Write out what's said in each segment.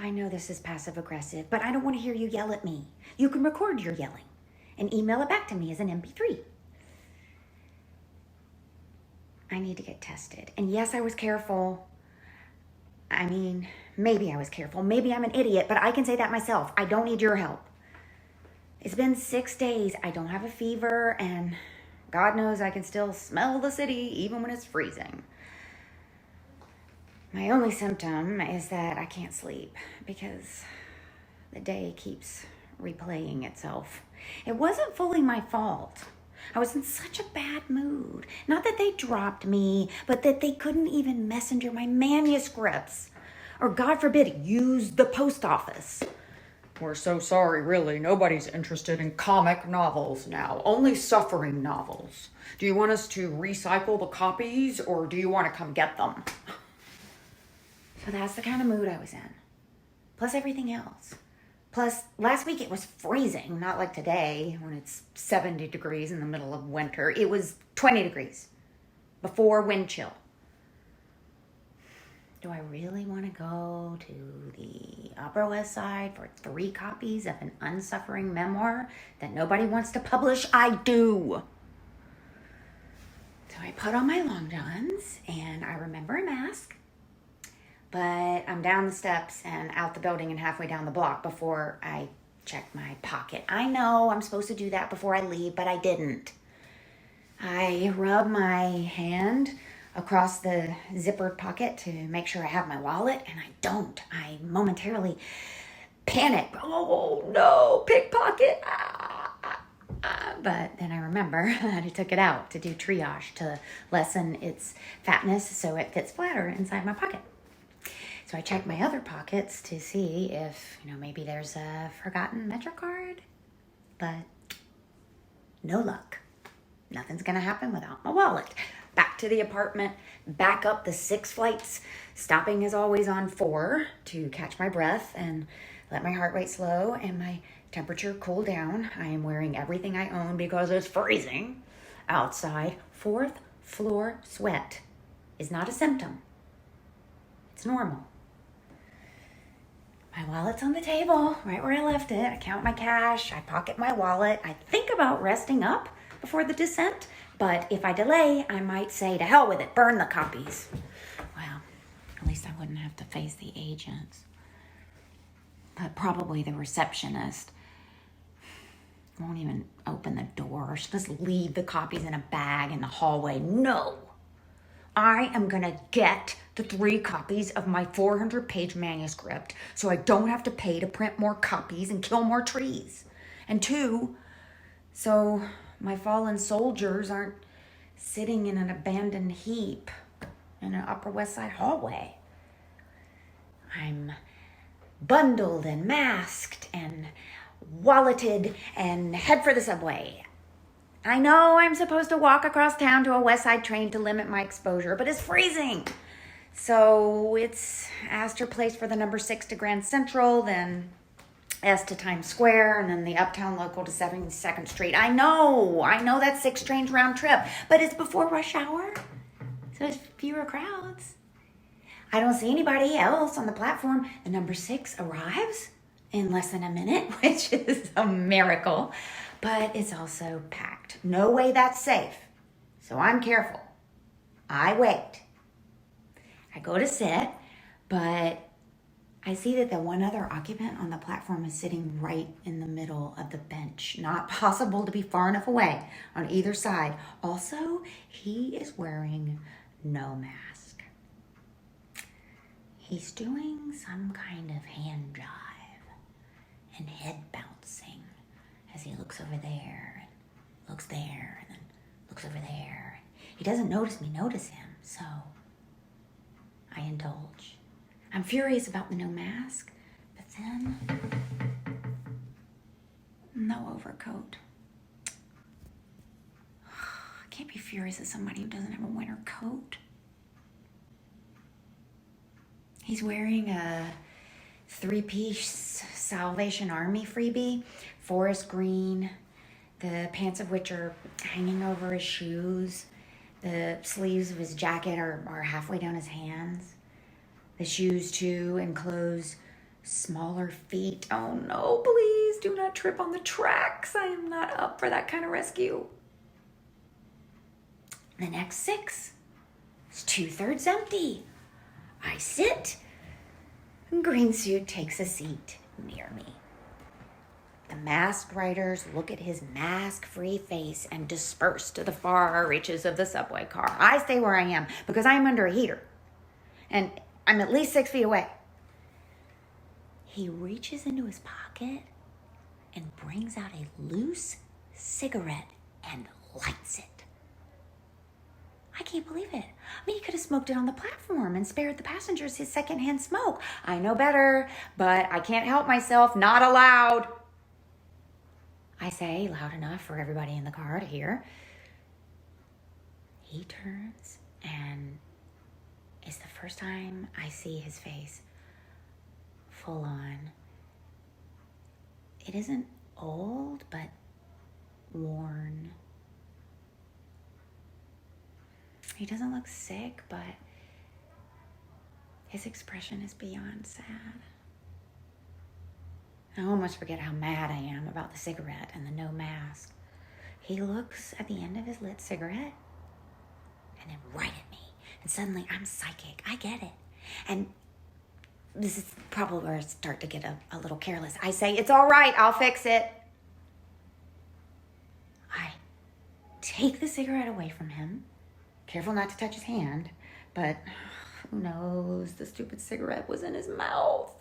I know this is passive aggressive, but I don't want to hear you yell at me. You can record your yelling and email it back to me as an MP3. I need to get tested. And yes, I was careful. I mean, maybe I was careful. Maybe I'm an idiot, but I can say that myself. I don't need your help. It's been 6 days. I don't have a fever, and God knows I can still smell the city even when it's freezing. My only symptom is that I can't sleep because the day keeps replaying itself. It wasn't fully my fault. I was in such a bad mood. Not that they dropped me, but that they couldn't even messenger my manuscripts. Or God forbid, use the post office. We're so sorry, really. Nobody's interested in comic novels now. Only suffering novels. Do you want us to recycle the copies, or do you want to come get them? So that's the kind of mood I was in. Plus everything else. Plus, last week it was freezing, not like today when it's 70 degrees in the middle of winter. It was 20 degrees before wind chill. Do I really want to go to the Upper West Side for 3 copies of an unsuffering memoir that nobody wants to publish? I do. So I put on my long johns and I remember a mask. But I'm down the steps and out the building and halfway down the block before I check my pocket. I know I'm supposed to do that before I leave, but I didn't. I rub my hand across the zippered pocket to make sure I have my wallet, and I don't. I momentarily panic. Oh no, pickpocket. But then I remember that I took it out to do triage to lessen its fatness so it fits flatter inside my pocket. So I checked my other pockets to see if, maybe there's a forgotten Metro card. But no luck. Nothing's going to happen without my wallet. Back to the apartment, back up the 6 flights, stopping as always on 4 to catch my breath and let my heart rate slow and my temperature cool down. I am wearing everything I own because it's freezing outside. 4th floor sweat is not a symptom. It's normal. My wallet's on the table, right where I left it. I count my cash, I pocket my wallet. I think about resting up before the descent, but if I delay, I might say, to hell with it, burn the copies. Well, at least I wouldn't have to face the agents. But probably the receptionist won't even open the door. She'll just leave the copies in a bag in the hallway. No! I am going to get the 3 copies of my 400-page manuscript so I don't have to pay to print more copies and kill more trees. And 2, so my fallen soldiers aren't sitting in an abandoned heap in an Upper West Side hallway. I'm bundled and masked and walleted and head for the subway. I know I'm supposed to walk across town to a West Side train to limit my exposure, but it's freezing. So it's Astor Place for the number 6 to Grand Central, then S to Times Square, and then the Uptown Local to 72nd Street. I know that's 6 trains round trip, but it's before rush hour, so there's fewer crowds. I don't see anybody else on the platform. The number 6 arrives in less than a minute, which is a miracle, but it's also packed. No way that's safe, so I'm careful. I wait. I go to sit, but I see that the one other occupant on the platform is sitting right in the middle of the bench. Not possible to be far enough away on either side. Also, he is wearing no mask. He's doing some kind of hand jive and head bouncing as he looks over there and looks there and then looks over there. He doesn't notice me notice him, so I indulge. I'm furious about the no mask, but then no overcoat. I can't be furious at somebody who doesn't have a winter coat. He's wearing a 3-piece Salvation Army freebie, forest green, the pants of which are hanging over his shoes. The sleeves of his jacket are halfway down his hands. The shoes, too, enclose Smaller feet. Oh no, please do not trip on the tracks. I am not up for that kind of rescue. The next 6 is 2/3 empty. I sit. Green suit takes a seat near me. The masked riders look at his mask-free face and disperse to the far reaches of the subway car. I stay where I am because I'm under a heater. And I'm at least 6 feet away. He reaches into his pocket and brings out a loose cigarette and lights it. I can't believe it. I mean, he could have smoked it on the platform and spared the passengers his secondhand smoke. I know better, but I can't help myself. Not allowed. I say loud enough for everybody in the car to hear. He turns, and it's the first time I see his face full on. It isn't old, but worn. He doesn't look sick, but his expression is beyond sad. I almost forget how mad I am about the cigarette and the no mask. He looks at the end of his lit cigarette and then right at me. And suddenly I'm psychic. I get it. And this is probably where I start to get a little careless. I say, "It's all right. I'll fix it." I take the cigarette away from him, careful not to touch his hand, but who knows? The stupid cigarette was in his mouth.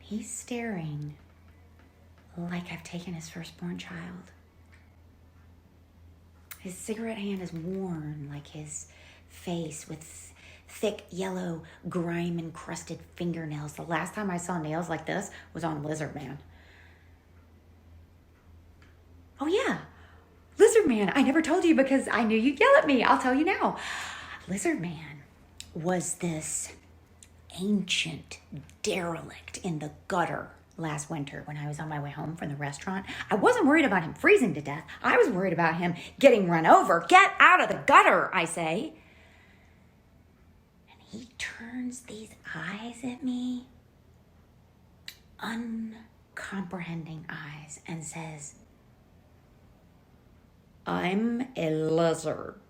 He's staring like I've taken his firstborn child. His cigarette hand is worn like his face with thick yellow grime-encrusted fingernails. The last time I saw nails like this was on Lizard Man. Oh yeah, Lizard Man. I never told you because I knew you'd yell at me. I'll tell you now. Lizard Man was this ancient derelict in the gutter last winter when I was on my way home from the restaurant. I wasn't worried about him freezing to death. I was worried about him getting run over. "Get out of the gutter," I say. And he turns these eyes at me, uncomprehending eyes, and says, "I'm a lizard."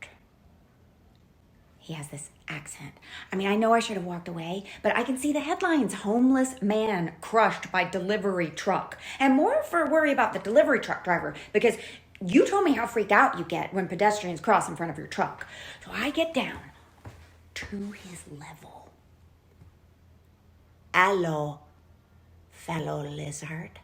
He has this accent. I mean, I know I should have walked away, but I can see the headlines: "Homeless man crushed by delivery truck." And more for worry about the delivery truck driver, because you told me how freaked out you get when pedestrians cross in front of your truck. So I get down to his level. "Hello, fellow lizard."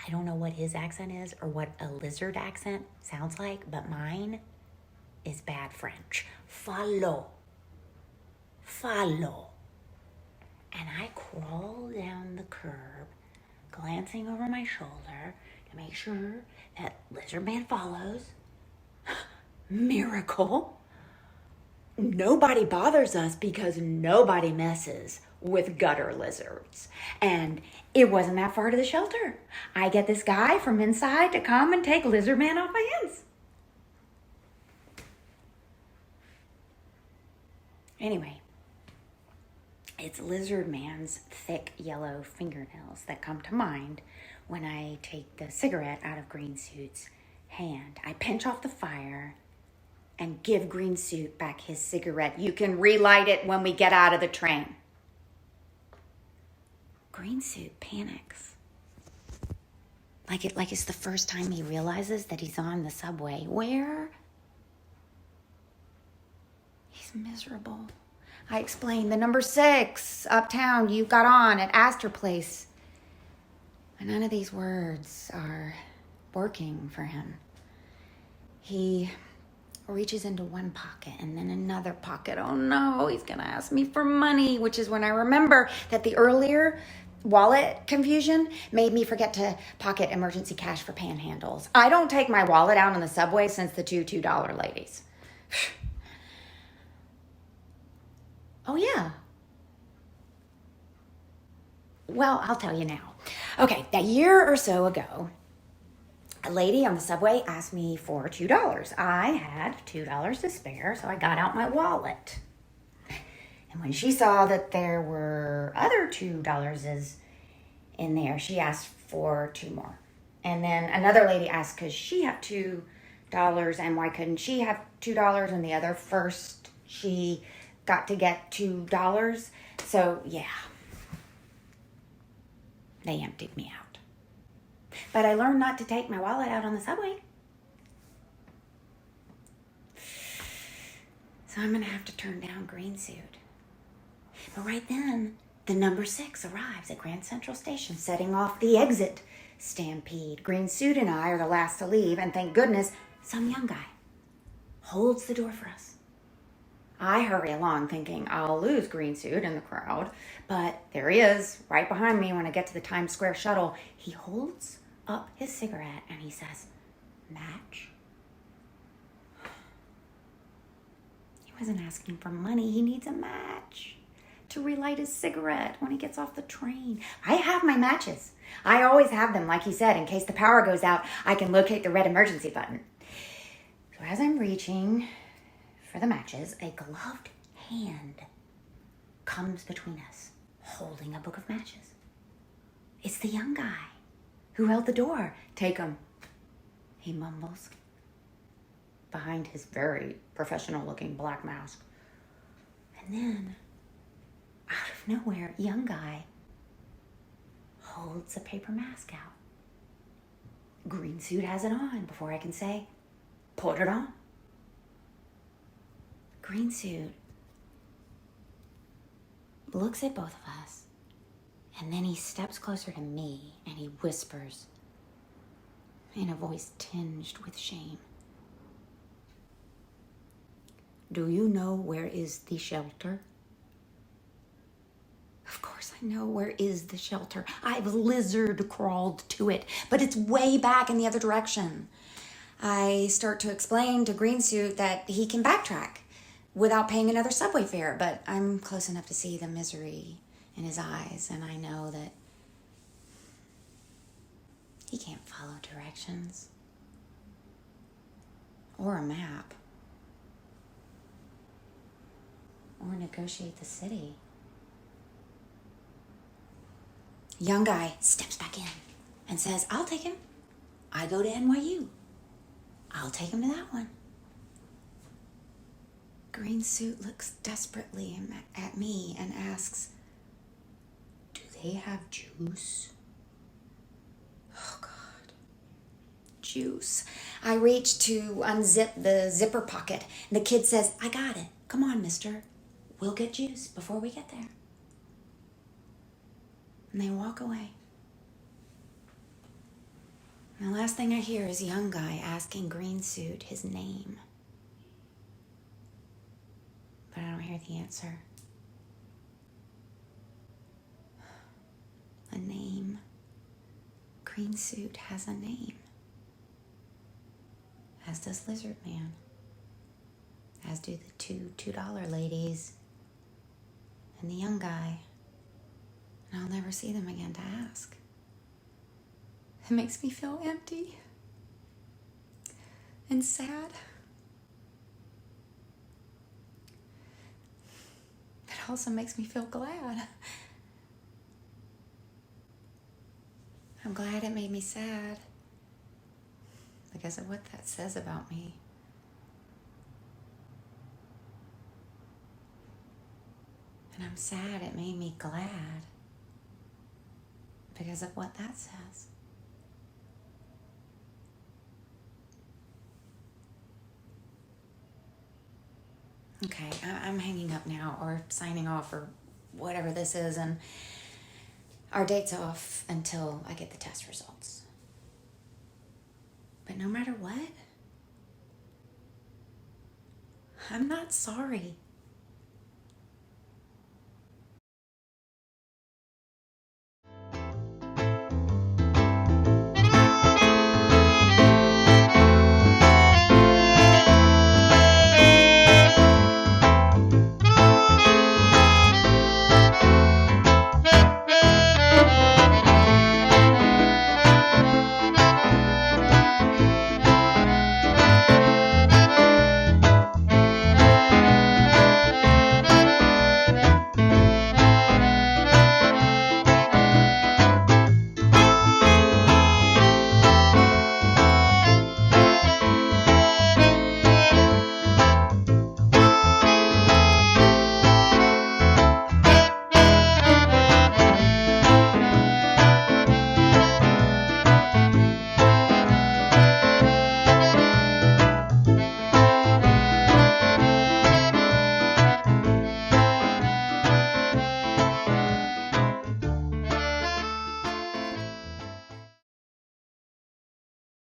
I don't know what his accent is or what a lizard accent sounds like, but mine is bad French. Follow. And I crawl down the curb, glancing over my shoulder to make sure that Lizard Man follows. Miracle. Nobody bothers us because nobody messes with gutter lizards. And it wasn't that far to the shelter. I get this guy from inside to come and take Lizard Man off my hands. Anyway, it's Lizard Man's thick yellow fingernails that come to mind when I take the cigarette out of Green Suit's hand. I pinch off the fire and give Green Suit back his cigarette. "You can relight it when we get out of the train." Green Suit panics. Like it's the first time he realizes that he's on the subway where he's miserable. I explain the number 6 uptown you got on at Astor Place. And none of these words are working for him. He reaches into one pocket and then another pocket. Oh no, he's gonna ask me for money, which is when I remember that the earlier wallet confusion made me forget to pocket emergency cash for panhandles. I don't take my wallet out on the subway since the two $2 ladies. Oh yeah. Well, I'll tell you now. Okay, a year or so ago, a lady on the subway asked me for $2. I had $2 to spare, so I got out my wallet. And when she saw that there were other $2 in there, she asked for 2 more. And then another lady asked, because she had $2, and why couldn't she have $2 and the other first she got to get $2? So yeah, they emptied me out. But I learned not to take my wallet out on the subway. So I'm gonna have to turn down Green Suit. But right then, the number 6 arrives at Grand Central Station, setting off the exit stampede. Green Suit and I are the last to leave, and thank goodness, some young guy holds the door for us. I hurry along thinking I'll lose Green Suit in the crowd, but there he is, right behind me when I get to the Times Square shuttle. He holds up his cigarette and he says, "Match?" He wasn't asking for money. He needs a match to relight his cigarette when he gets off the train. I have my matches. I always have them, like he said, in case the power goes out, I can locate the red emergency button. So as I'm reaching for the matches, a gloved hand comes between us, holding a book of matches. It's the young guy who held the door. "Take 'em," he mumbles behind his very professional-looking black mask. And then, out of nowhere, young guy holds a paper mask out. Green Suit has it on before I can say, "Put it on." Green Suit looks at both of us, and then he steps closer to me and he whispers in a voice tinged with shame, "Do you know where is the shelter?" Of course I know where is the shelter. I've lizard crawled to it, but it's way back in the other direction. I start to explain to Green Suit that he can backtrack without paying another subway fare, but I'm close enough to see the misery in his eyes, and I know that he can't follow directions or a map or negotiate the city. Young guy steps back in and says, "I'll take him. I go to NYU. I'll take him to that one." Green Suit looks desperately at me and asks, "Do they have juice?" Oh, God. Juice. I reach to unzip the zipper pocket, and the kid says, "I got it. Come on, mister. We'll get juice before we get there." And they walk away. And the last thing I hear is a young guy asking Green Suit his name. But I don't hear the answer. A name. Green Suit has a name. As does Lizard Man. As do the $2 ladies and the young guy. And I'll never see them again to ask. It makes me feel empty and sad. It also makes me feel glad. I'm glad it made me sad because of what that says about me. And I'm sad it made me glad because of what that says. Okay, I'm hanging up now, or signing off, or whatever this is, and our date's off until I get the test results. But no matter what, I'm not sorry.